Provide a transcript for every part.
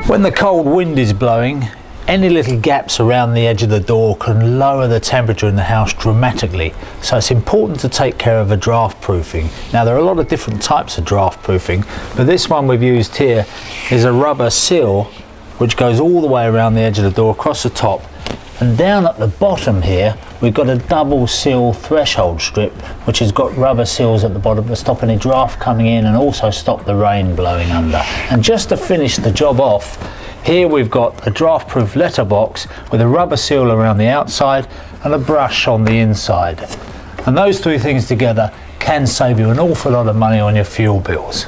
When the cold wind is blowing, any little gaps around the edge of the door can lower the temperature in the house dramatically, so it's important to take care of a draft proofing. Now there are a lot of different types of draft proofing, but this one we've used here is a rubber seal which goes all the way around the edge of the door across the top, and down at the bottom here we've got a double seal threshold strip which has got rubber seals at the bottom to stop any draft coming in and also stop the rain blowing under. And just to finish the job off, here we've got a draft proof letterbox with a rubber seal around the outside and a brush on the inside. And those three things together can save you an awful lot of money on your fuel bills.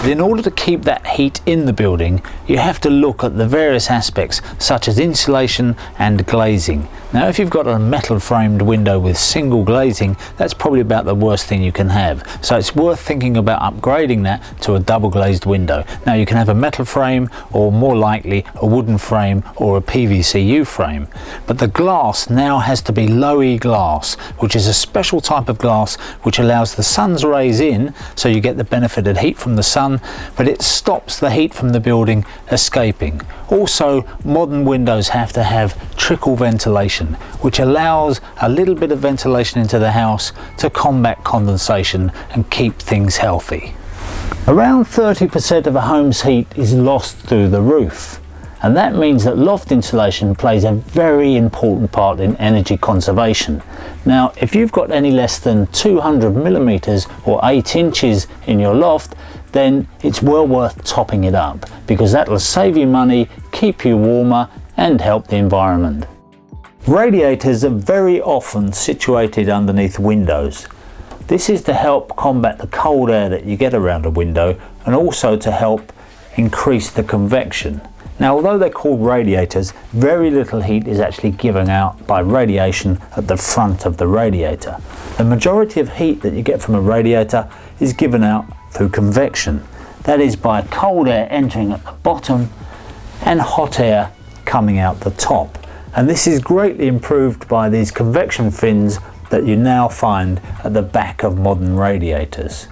In order to keep that heat in the building, you have to look at the various aspects such as insulation and glazing. Now if you've got a metal framed window with single glazing, that's probably about the worst thing you can have. So it's worth thinking about upgrading that to a double glazed window. Now you can have a metal frame or more likely a wooden frame or a PVCU frame. But the glass now has to be low E glass, which is a special type of glass which allows the sun's rays in, so you get the benefit of heat from the sun, but it stops the heat from the building escaping. Also, modern windows have to have trickle ventilation, which allows a little bit of ventilation into the house to combat condensation and keep things healthy. Around 30% of a home's heat is lost through the roof, and that means that loft insulation plays a very important part in energy conservation. Now if you've got any less than 200 millimeters or 8 inches in your loft, then it's well worth topping it up, because that will save you money, keep you warmer and help the environment. Radiators are very often situated underneath windows. This is to help combat the cold air that you get around a window and also to help increase the convection. Now although they're called radiators, very little heat is actually given out by radiation at the front of the radiator. The majority of heat that you get from a radiator is given out through convection. That is by cold air entering at the bottom and hot air coming out the top. And this is greatly improved by these convection fins that you now find at the back of modern radiators.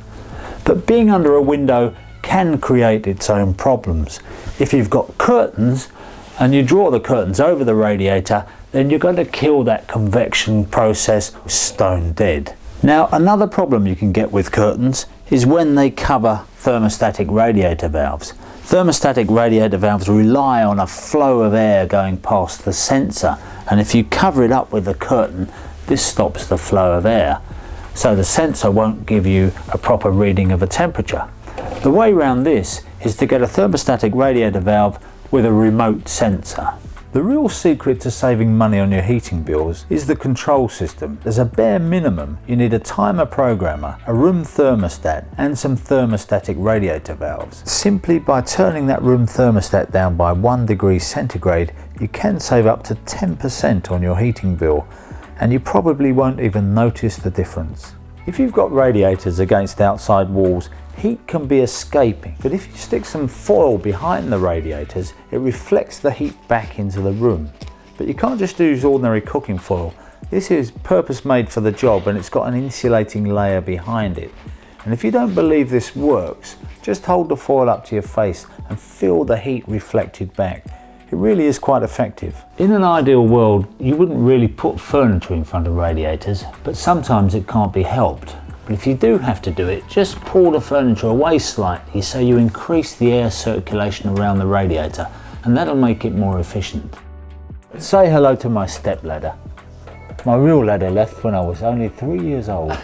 But being under a window can create its own problems. If you've got curtains and you draw the curtains over the radiator, then you're going to kill that convection process stone dead. Now another problem you can get with curtains is when they cover thermostatic radiator valves. Thermostatic radiator valves rely on a flow of air going past the sensor, and if you cover it up with a curtain, this stops the flow of air. So the sensor won't give you a proper reading of a temperature. The way around this is to get a thermostatic radiator valve with a remote sensor. The real secret to saving money on your heating bills is the control system. As a bare minimum, you need a timer programmer, a room thermostat and some thermostatic radiator valves. Simply by turning that room thermostat down by 1 degree centigrade, you can save up to 10% on your heating bill, and you probably won't even notice the difference. If you've got radiators against outside walls, heat can be escaping, but if you stick some foil behind the radiators, it reflects the heat back into the room. But you can't just use ordinary cooking foil. This is purpose made for the job, and it's got an insulating layer behind it. And if you don't believe this works, just hold the foil up to your face and feel the heat reflected back. It really is quite effective. In an ideal world, you wouldn't really put furniture in front of radiators, but sometimes it can't be helped. But if you do have to do it, just pull the furniture away slightly so you increase the air circulation around the radiator, and that'll make it more efficient. Say hello to my step ladder. My real ladder left when I was only 3 years old.